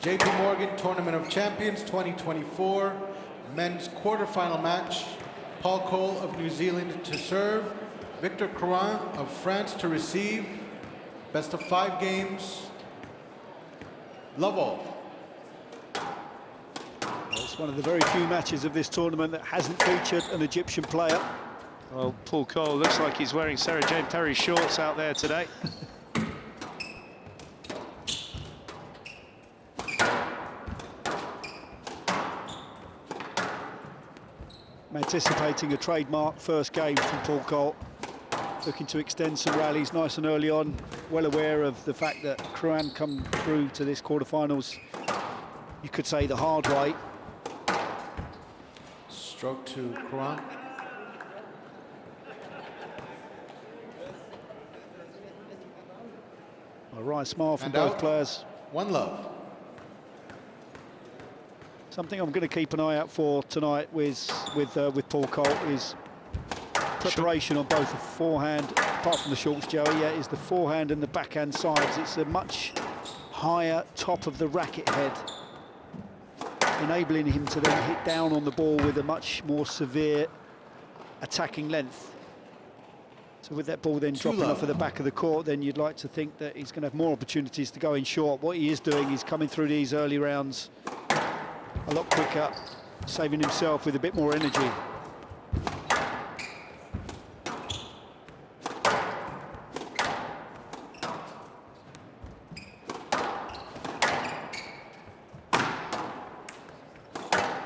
JP Morgan Tournament of Champions 2024 men's quarterfinal match. Paul Coll of New Zealand to serve, Victor Crouin of France to receive. Best of 5 games. Love all. It's one of the very few matches of this tournament that hasn't featured an Egyptian player. Well, Paul Coll looks like he's wearing Sarah Jane Perry shorts out there today. I'm anticipating a trademark first game from Paul Coll. Looking to extend some rallies nice and early on. Well aware of the fact that Crouin come through to this quarterfinals, you could say, the hard way. Stroke to Crouin. A wry smile from And both out. players. One love. Something I'm going to keep an eye out for tonight with Paul Coll is preparation on both the forehand, apart from the shorts, Joey, is the forehand and the backhand sides. It's a much higher top of the racket head, enabling him to then hit down on the ball with a much more severe attacking length. So with that ball then dropping off at the back of the court, then you'd like to think that he's going to have more opportunities to go in short. What he is doing is coming through these early rounds a lot quicker, saving himself with a bit more energy.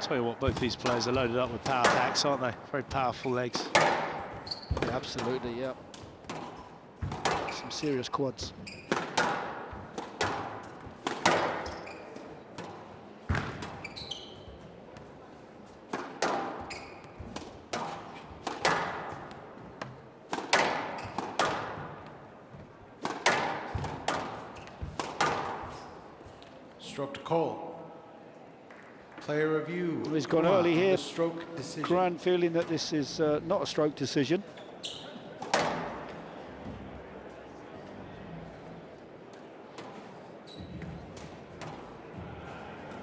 Tell you what, both these players are loaded up with power packs, aren't they? Very powerful legs. Yeah, absolutely, yeah. Some serious quads. Stroke to Coll. Player review. He's gone early here. Stroke decision. Crouin feeling that this is not a stroke decision.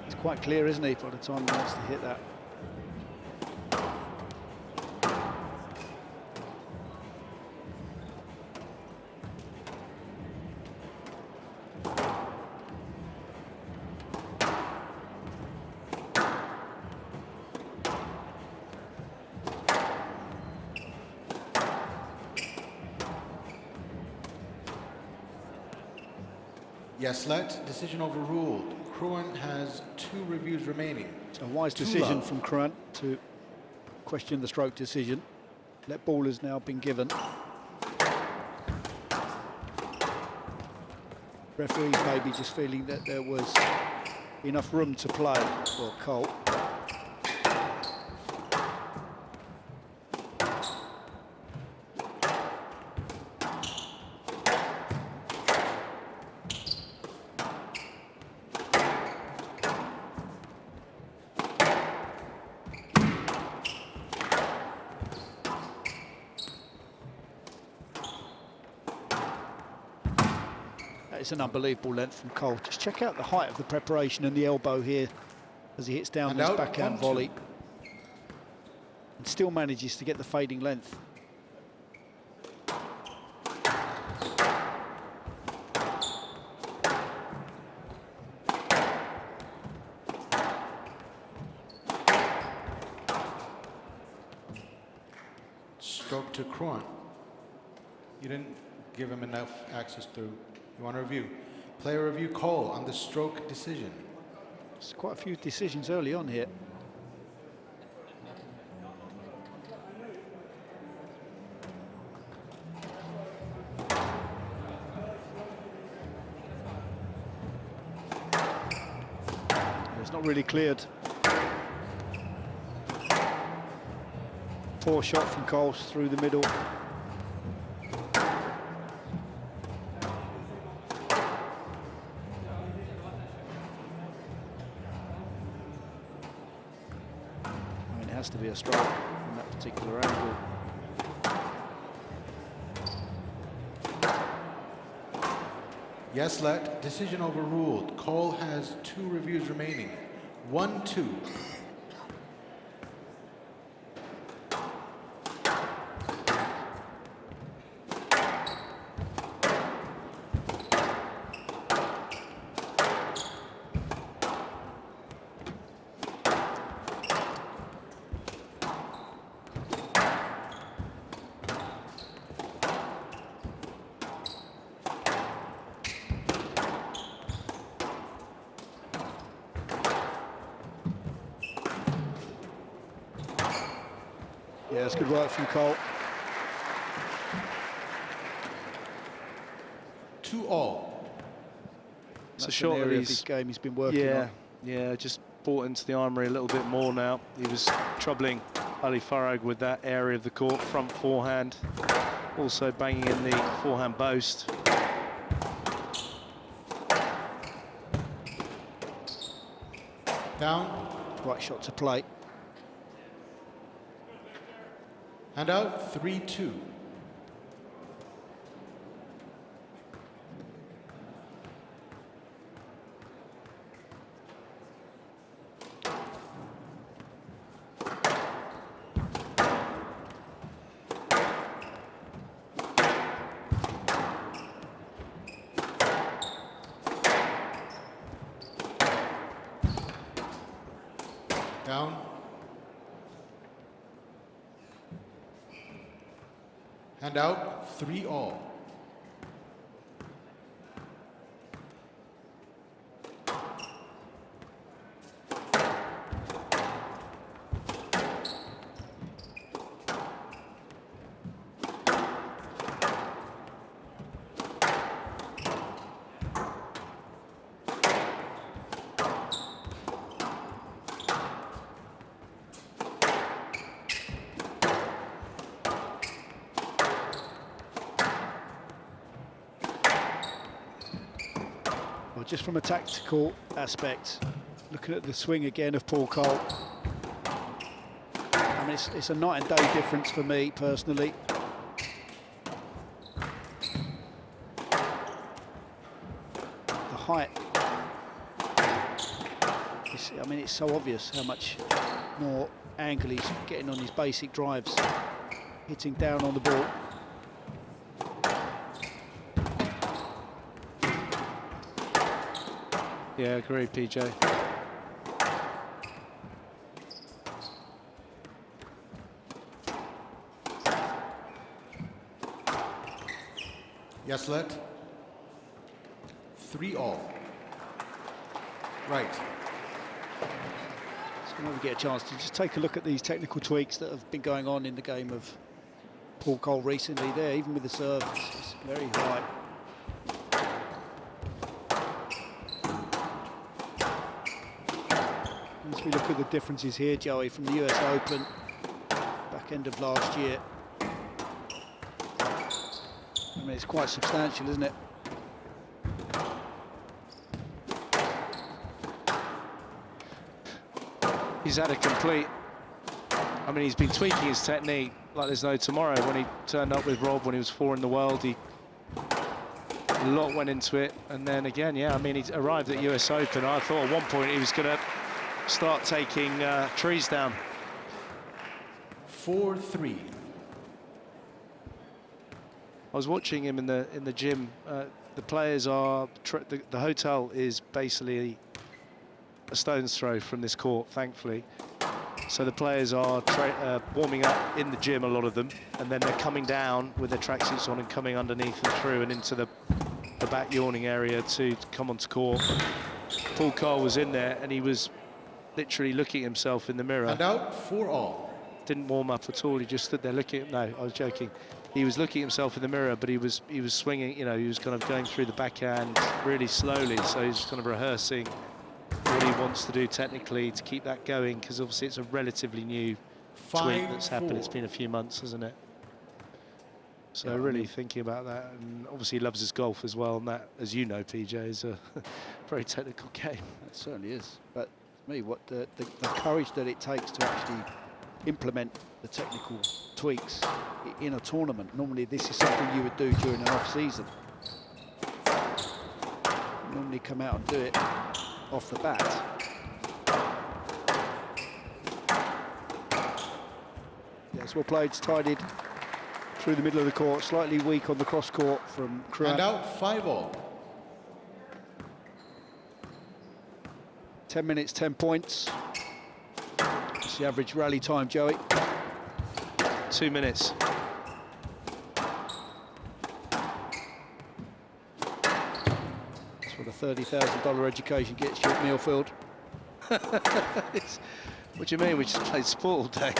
It's quite clear, isn't he, by the time he wants to hit that. Yes, let. Decision overruled. Crouin has 2 reviews remaining. It's a wise decision from Crouin to question the stroke decision. Let ball has now been given. Referees maybe just feeling that there was enough room to play for Coll. It's an unbelievable length from Coll. Just check out the height of the preparation and the elbow here as he hits down And this out, backhand 1-2. volley. And still manages to get the fading length. Stroke to Crouin. You didn't give him enough access through. You want to review. Player review Coll on the stroke decision. There's quite a few decisions early on here. It's not really cleared. Poor shot from Coll through the middle. Has to be a stroke from that particular angle. Yes, let. Decision overruled. Coll has 2 reviews remaining. 1-2. Yeah, that's good work from Coll. 2-all. It's a That's shot an that area of his game he's been working on. Yeah, just brought into the armoury a little bit more now. He was troubling Ali Farag with that area of the court, front forehand. Also banging in the forehand boast. Down. Right shot to play. And out. 3-2. Down. And out. 3-all. Well, just from a tactical aspect, looking at the swing again of Paul Coll. I mean, it's a night and day difference for me personally. The height. I mean, it's so obvious how much more angle he's getting on his basic drives, hitting down on the ball. Yeah, agree, PJ. Yes, let. 3-all. Right. So when we get a chance to just take a look at these technical tweaks that have been going on in the game of Paul Coll recently there, even with the serve, it's very high. As we look at the differences here, Joey, from the US Open, back end of last year. I mean, it's quite substantial, isn't it? He's had a complete... I mean, he's been tweaking his technique like there's no tomorrow. When he turned up with Rob, when he was 4 in the world, a lot went into it. And then again, yeah, I mean, he arrived at US Open. I thought at one point he was going to start taking trees down. 4-3. I was watching him in the gym. The players are... the hotel is basically a stone's throw from this court, thankfully. So the players are warming up in the gym, a lot of them, and then they're coming down with their tracksuits on and coming underneath and through and into the back yawning area to come onto court. Paul Coll was in there and he was literally looking at himself in the mirror. And out. 4-all. Didn't warm up at all. He just stood there looking at... No, I was joking. He was looking at himself in the mirror, but he was swinging, you know, he was kind of going through the backhand really slowly, so he's kind of rehearsing what he wants to do technically to keep that going, because obviously it's a relatively new tweak that's happened. It's been a few months, hasn't it? So yeah, really thinking about that, and obviously he loves his golf as well, and that, as you know, PJ, is a very technical game. It certainly is. But to me, what the courage that it takes to actually implement the technical tweaks in a tournament. Normally this is something you would do during an off-season. certainly come out and do it off the bat. Yes, well played, it's tidied through the middle of the court, slightly weak on the cross court from Crouin. And out 5-all. 10 minutes, 10 points. That's the average rally time, Joey. 2 minutes. That's what a $30,000 education gets you at Millfield. What do you mean? We just played sport all day.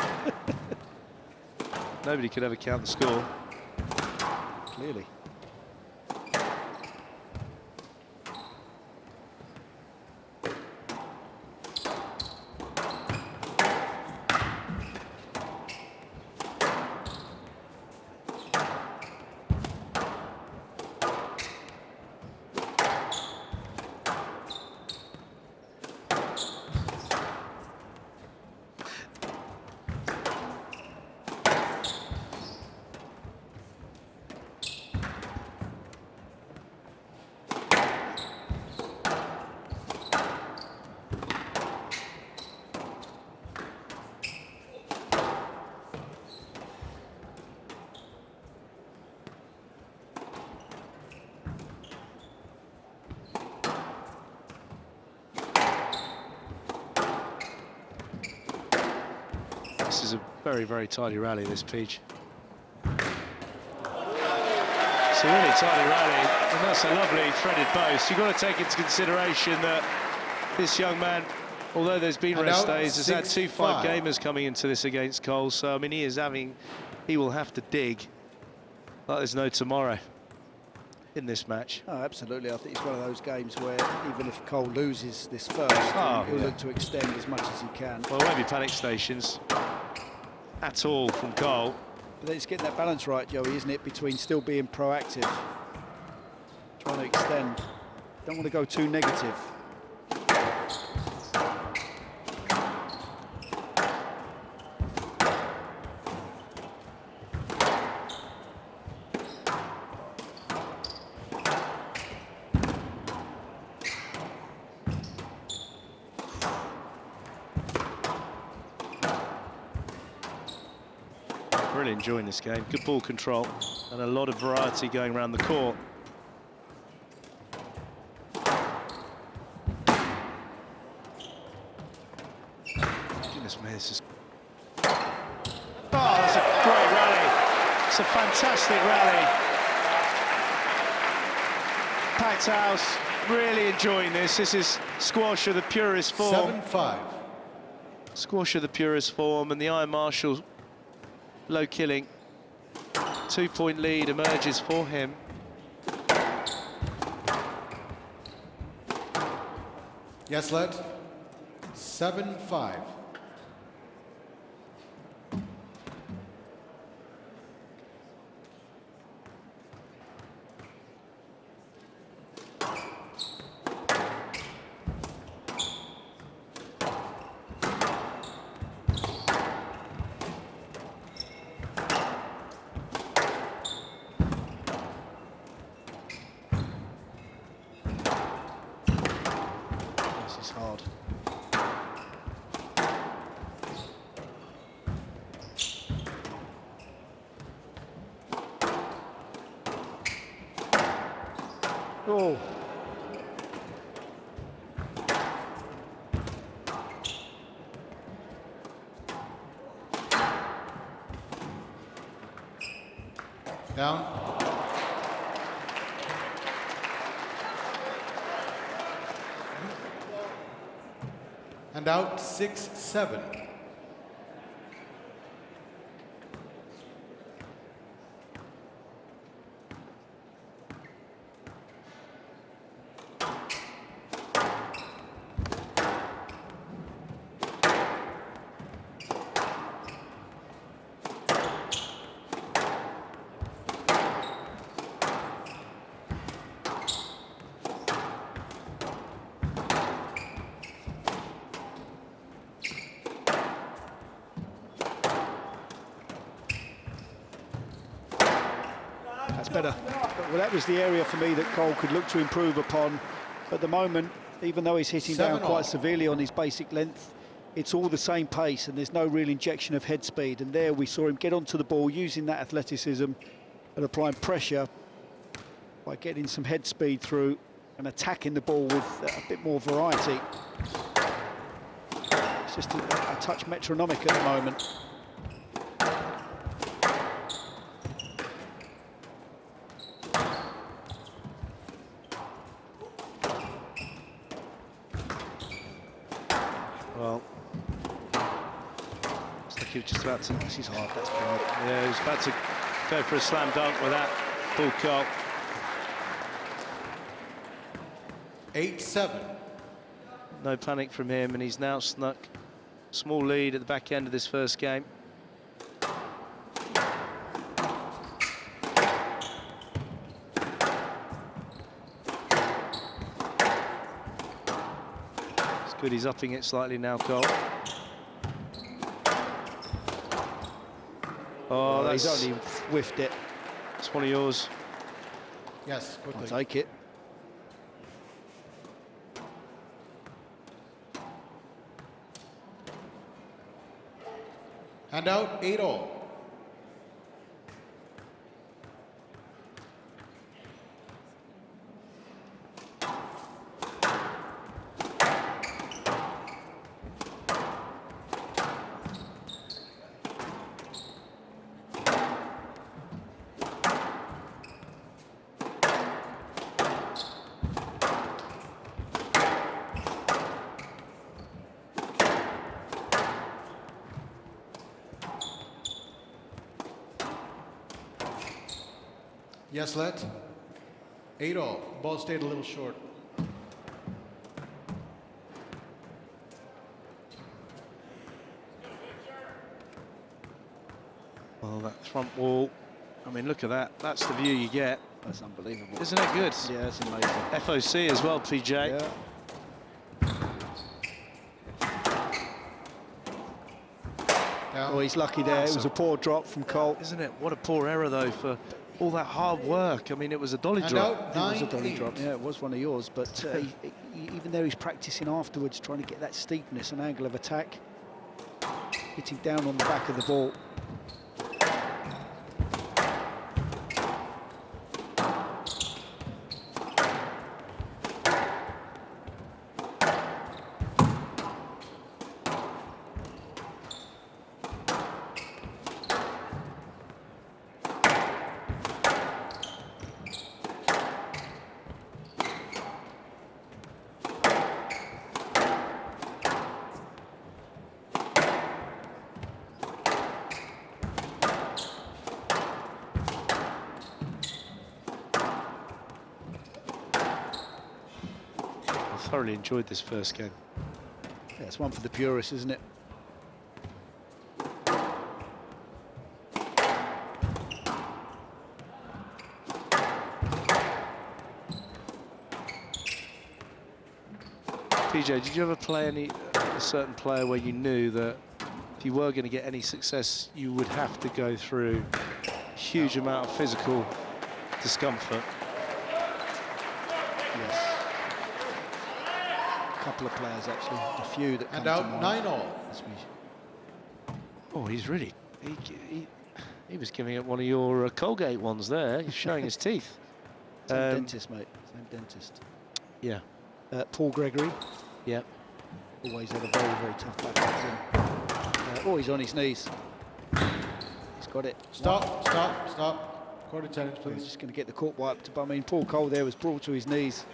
Nobody could ever count the score. Clearly. This is a very, very tidy rally, this Peach. It's a really tidy rally, and that's a lovely threaded boast. You've got to take into consideration that this young man, although there's been And rest out days, has had 2 6-5. gamers coming into this against Coll. So, I mean, he will have to dig like there's no tomorrow in this match. Oh, absolutely. I think it's one of those games where even if Coll loses this first, he'll look to extend as much as he can. Well, there won't be panic stations at all from Coll. But it's getting that balance right, Joey, isn't it, between still being proactive, trying to extend. Don't want to go too negative. Really enjoying this game. Good ball control and a lot of variety going around the court. Goodness me, this is... Oh, that's a great rally. It's a fantastic rally. Packed house, really enjoying this. This is squash of the purest form. 7-5. Squash of the purest form, and the Iron Marshal low killing. 2-point lead emerges for him. Yes, led. 7-5. This is hard. Oh. Down. And out 6-7. That's better. Well, that was the area for me that Coll could look to improve upon. At the moment, even though he's hitting down 7-all. quite severely on his basic length, it's all the same pace and there's no real injection of head speed. And there we saw him get onto the ball using that athleticism and applying pressure by getting some head speed through and attacking the ball with a bit more variety. It's just a touch metronomic at the moment. Well, looks like he was just about to. This is hard, that's hard. Yeah, he was about to go for a slam dunk with that. Full Coll. 8-7. No panic from him, and he's now snuck a small lead at the back end of this first game. It's good he's upping it slightly now, Coll. Oh, He's that's only whiffed it. it's one of yours. Yes, I'll quickly. take it. Hand out, 8-all. Yes, let. 8-all. Ball stayed a little short. Well, that front wall. I mean, look at that. That's the view you get. That's unbelievable. Isn't it good? Yeah, it's amazing. FOC as well, PJ. Yeah. Down. Oh, he's lucky there. It was a poor drop from Coll. Isn't it? What a poor error, though, for all that hard work. I mean, it was a dolly Hand drop. out, It was a dolly 9-8. drop. Yeah, it was one of yours. But even though he's practicing afterwards, trying to get that steepness and angle of attack, hitting down on the back of the ball. I thoroughly enjoyed this first game. Yeah, it's one for the purists, isn't it? PJ, did you ever play a certain player where you knew that if you were going to get any success, you would have to go through a huge amount of physical discomfort? Yes. A couple of players, actually. A few that come Hand to out, mind. 9-all. As we- Oh, he's really... He was giving it one of your Colgate ones there. He's showing his teeth. Same dentist, mate. Same dentist. Yeah. Paul Gregory. Yeah. Always had a very, very tough back. Oh, he's on his knees. He's got it. Stop, stop, stop. Court attendance, He's please. just going to get the court wiped. But I mean, Paul Coll there was brought to his knees.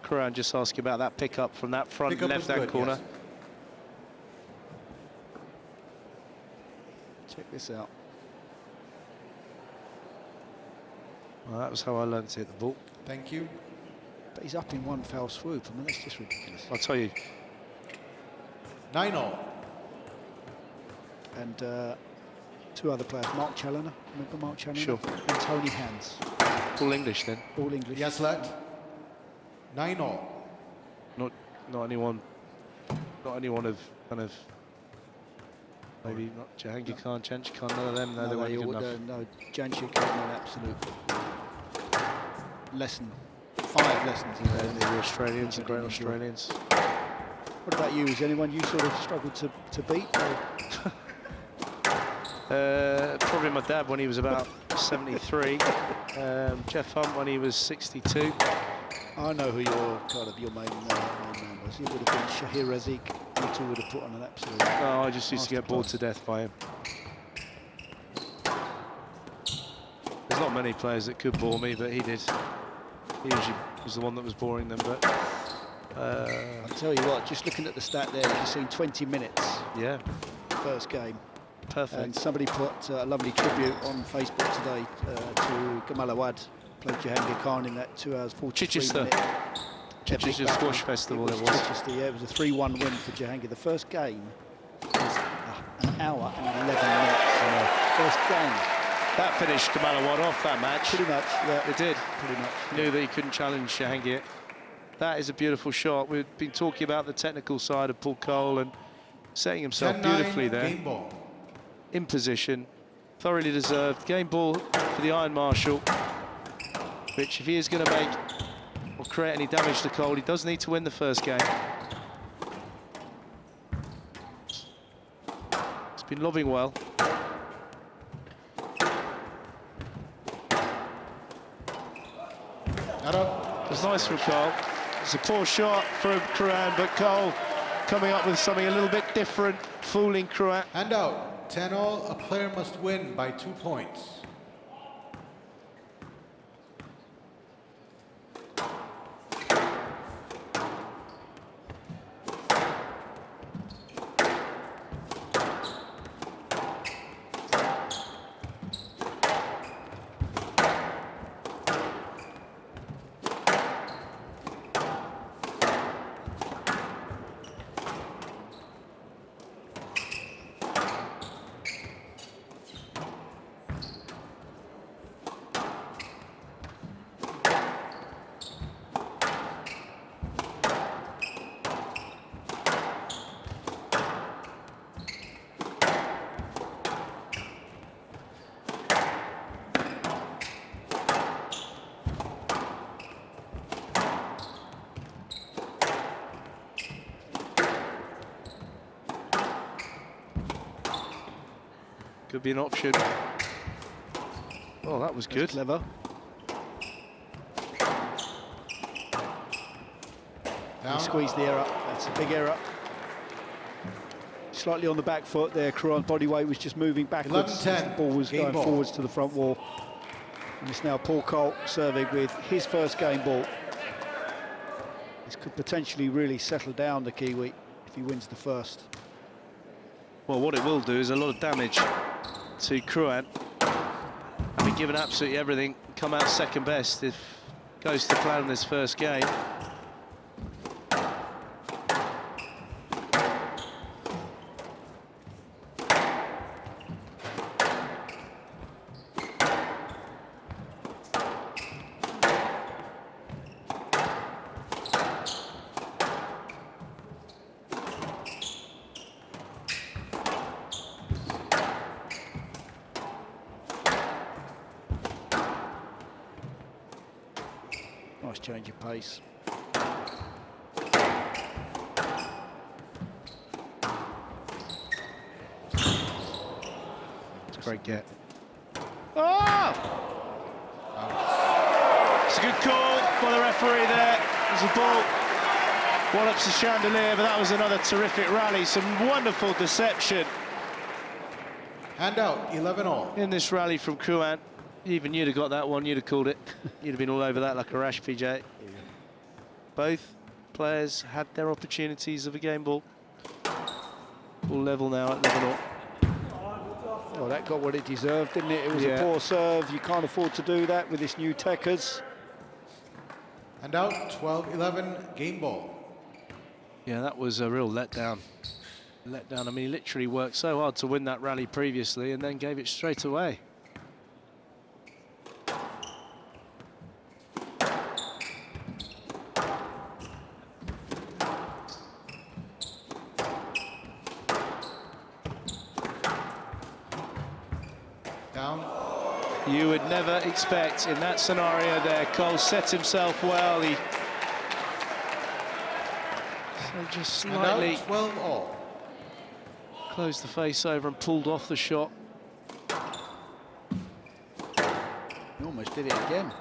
Crouin just ask you about that pickup from that front Pickup was left-hand good, corner. yes. Check this out. Well, that was how I learned to hit the ball. Thank you. But he's up in one foul swoop. I mean, that's just ridiculous. I'll tell you, 9-all. And two other players, Mark Challoner. Remember Mark Challoner? Sure. And Tony Hands. all English then. All English. Yes, let. 9-all. Not anyone of kind of maybe not Jahangir Khan, Chanchi Khan, none of them. No, they weren't good enough. No, Janshik had an absolute lesson 5 lessons in there. The Australians are great Australians. What about you? Is anyone you sort of struggled to beat? Probably my dad when he was about 73. Jeff Hunt when he was 62. I know who your main man was. He would have been Shahir Razik. You two would have put on an absolute. No, I just used to get bored to death by him. There's not many players that could bore me, but he did. He usually was the one that was boring them. But I'll tell you what, just looking at the stat there, you've seen 20 minutes. yeah, First game. perfect. And somebody put a lovely tribute on Facebook today to Gamal Awad, played Jahangir Khan in that 2 hours 43 Chichester. minute. Chichester epic Squash battle. Festival It it was was. Chichester, yeah, it was a 3-1 win for Jahangir. The first game was an hour and 11 minutes. First game. That finished Gamal Awad off that match. Pretty much, yeah. It did. Pretty much. Knew that he couldn't challenge Jahangir. That is a beautiful shot. We've been talking about the technical side of Paul Coll and setting himself 10-9 beautifully there. game ball. In position, thoroughly deserved. Game ball for the Iron Marshal, which if he is going to make or create any damage to Coll, he does need to win the first game. He's been lobbing well. Not up. It was nice from Coll. It's a poor shot from Crouin, but Coll coming up with something a little bit different, fooling Crouin. Hand out. 10-all. A player must win by 2 points. Could be an option. Oh, that was good. Clever. Down. He squeezed the error. That's a big error. Slightly on the back foot there. Crouin's body weight was just moving backwards. 11-10. As the ball was Game going ball. forwards to the front wall. And it's now Paul Coll serving with his first game ball. This could potentially really settle down the Kiwi if he wins the first. Well, what it will do is a lot of damage to Crouin. Having given absolutely everything, come out second best if goes to plan in this first game. Nice change of pace. It's a great get. Oh! It's a good call by the referee there. There's a ball. Wallops the chandelier, but that was another terrific rally. Some wonderful deception Hand out. 11-all. in this rally from Crouin. Even you'd have got that one, you'd have called it. You'd have been all over that like a rash, PJ. Both players had their opportunities of a game ball. All level now at 11-all. Well, that got what it deserved, didn't it? It was Yeah. a poor serve. You can't afford to do that with this new Techers. Hand out. 12-11. Game ball. Yeah, that was a real letdown. I mean, he literally worked so hard to win that rally previously and then gave it straight away. Down. You would never expect in that scenario there. Coll set himself well. He just slightly 12 all. closed the face over and pulled off the shot. He almost did it again.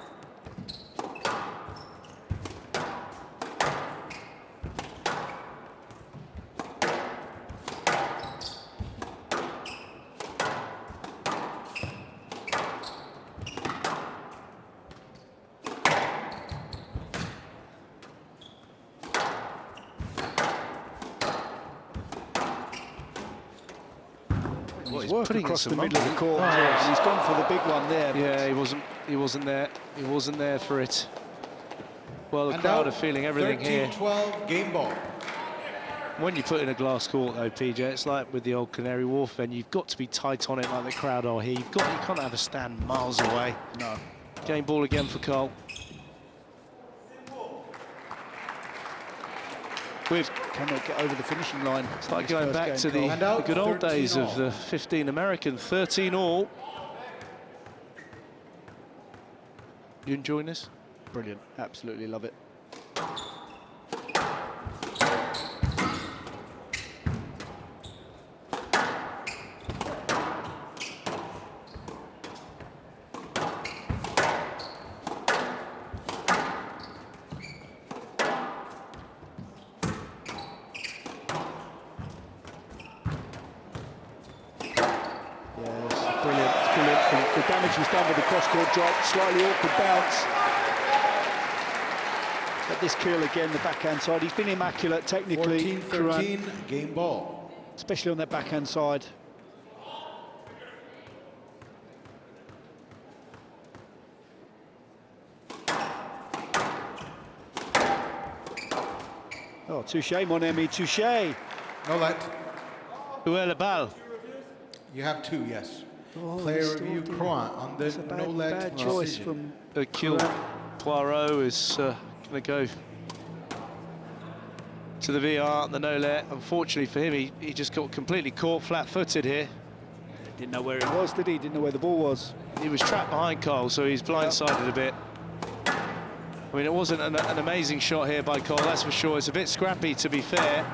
Well, He's working putting across in the some middle of the court, Oh, yes. and he's gone for the big one there. Yeah, he wasn't there. He wasn't there for it. Well, the And crowd out, are feeling everything here. 13-12, game ball. When you put in a glass court, though, PJ, it's like with the old Canary Wharf end. You've got to be tight on it like the crowd are here. You can't have a stand miles away. No. Game ball again for Coll. Cannot get over the finishing line. It's like going back to the good old days of the 15 American, 13 all. You enjoying this? Brilliant, absolutely love it. The damage was done with the cross-court drop, slightly awkward bounce. But this kill again, the backhand side, he's been immaculate technically. 14-13, game ball. Especially on that backhand side. Oh, touche, mon ami, touche. No let. Où est le balle? You have two, yes. Oh, Player review, Crouin on the no let bad choice decision. from Kill Poirot is going to go to the VR, the no let. Unfortunately for him, he just got completely caught flat-footed here. Didn't know where it was, did he? Didn't know where the ball was. He was trapped behind Coll, so he's blindsided a bit. I mean, it wasn't an amazing shot here by Coll, that's for sure. It's a bit scrappy, to be fair.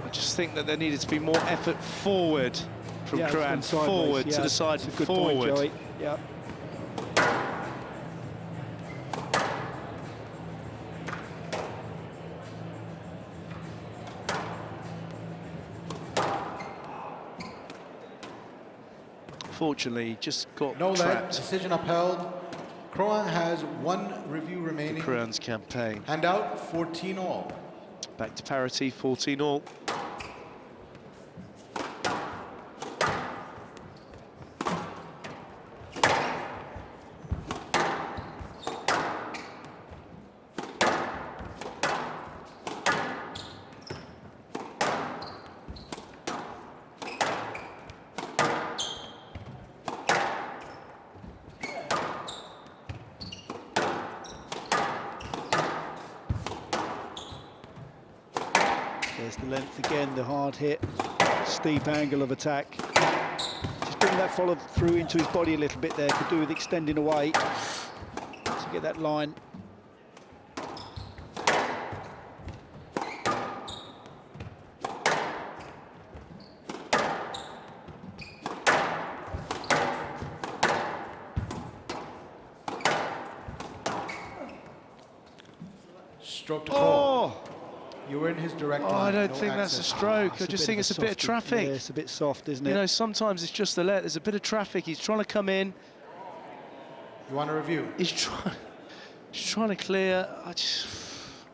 I just think that there needed to be more effort forward from Crouin, forward to the side, That's a good forward. point, Joey. Yeah. Fortunately, he just got No let, trapped. decision upheld. Crouin has one review remaining. Crouin's campaign. And out, 14 all. Back to parity, 14 all. There's the length again, the hard hit, steep angle of attack. Just bring that follow through into his body a little bit there, could do with extending away to get that line. Stroke to Coll. Oh! You were in his direct line. I don't no think that's a access. stroke. I just think it's a bit of traffic. Yeah, it's a bit soft, isn't it? You know, sometimes it's just the let. There's a bit of traffic. He's trying to come in. You want a review? He's trying to clear.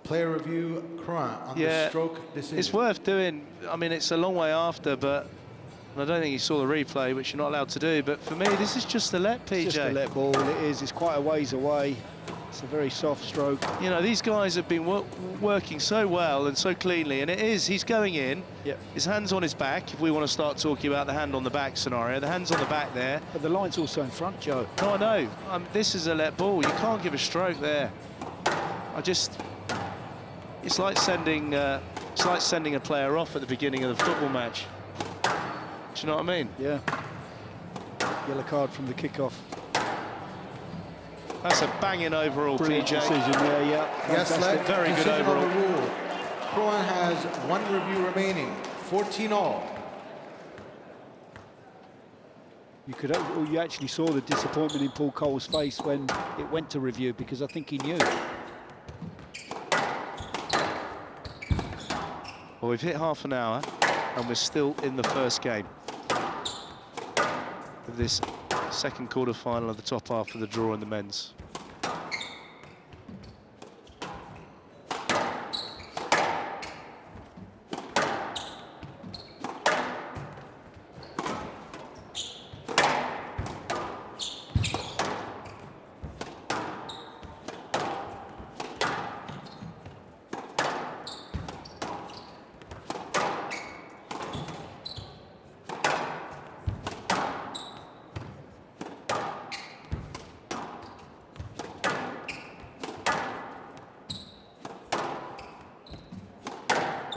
Player review, Crouin on Yeah, the stroke decision. it's worth doing. I mean, it's a long way after, but I don't think he saw the replay, which you're not allowed to do. But for me, this is just the let, PJ. It's just a let ball, it is. It's quite a ways away. It's a very soft stroke. You know, these guys have been working so well and so cleanly, and he's going in. Yep. His hand's on his back, if we want to start talking about the hand on the back scenario. The hand's on the back there. But the line's also in front, Joe. No, I know. This is a let ball. You can't give a stroke there. It's like sending a player off at the beginning of the football match. Do you know what I mean? Yeah. Yellow card from the kickoff. That's a banging overall, Brilliant PJ. decision there, yeah. Yes, Fantastic. Very good decision overall. overruled. Crouin has 1 review remaining, 14 all. You actually saw the disappointment in Paul Coll's face when it went to review, because I think he knew. Well, we've hit half an hour and we're still in the first game of this second quarter-final of the top half of the draw in the men's.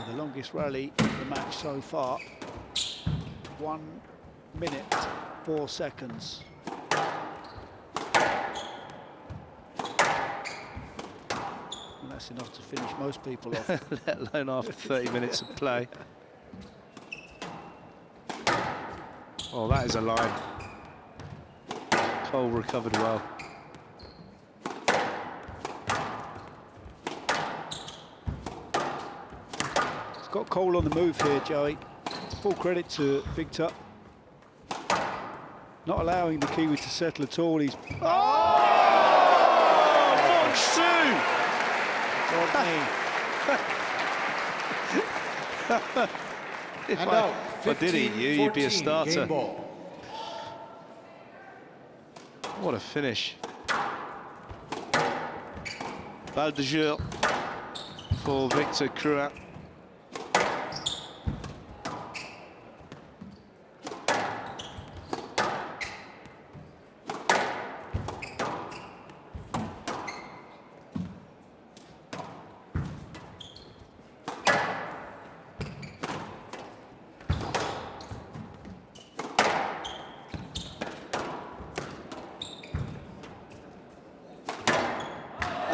The longest rally in the match so far, 1 minute 4 seconds. And that's enough to finish most people off. Let alone after 30 minutes of play. Oh, that is a line. Coll recovered well. Got Coll on the move here, Joey. It's full credit to Victor. Not allowing the Kiwi to settle at all. He's... Oh! Box two! If And I, out, if I did eat you, you'd be a 15-14, starter. game ball. What a finish. Balle de jour for Victor Crouin.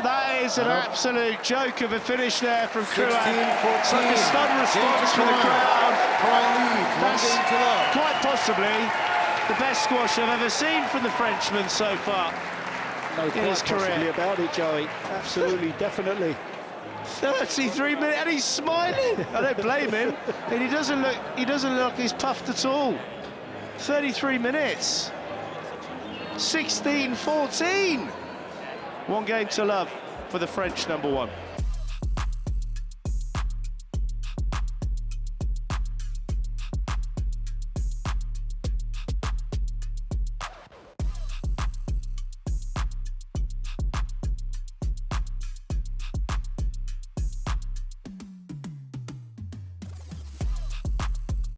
That is an absolute joke of a finish there from Crouin. 16-14. It's like a stun response for the crowd. Crouin leads, 1 That's game to love. quite possibly the best squash I've ever seen from the Frenchman so far No in his quite possibly career. about it, Joey. Absolutely, definitely. 33 minutes, and he's smiling. I don't blame him. And he doesn't look he's puffed at all. 33 minutes. 16-14. 1 game to love for the French #1.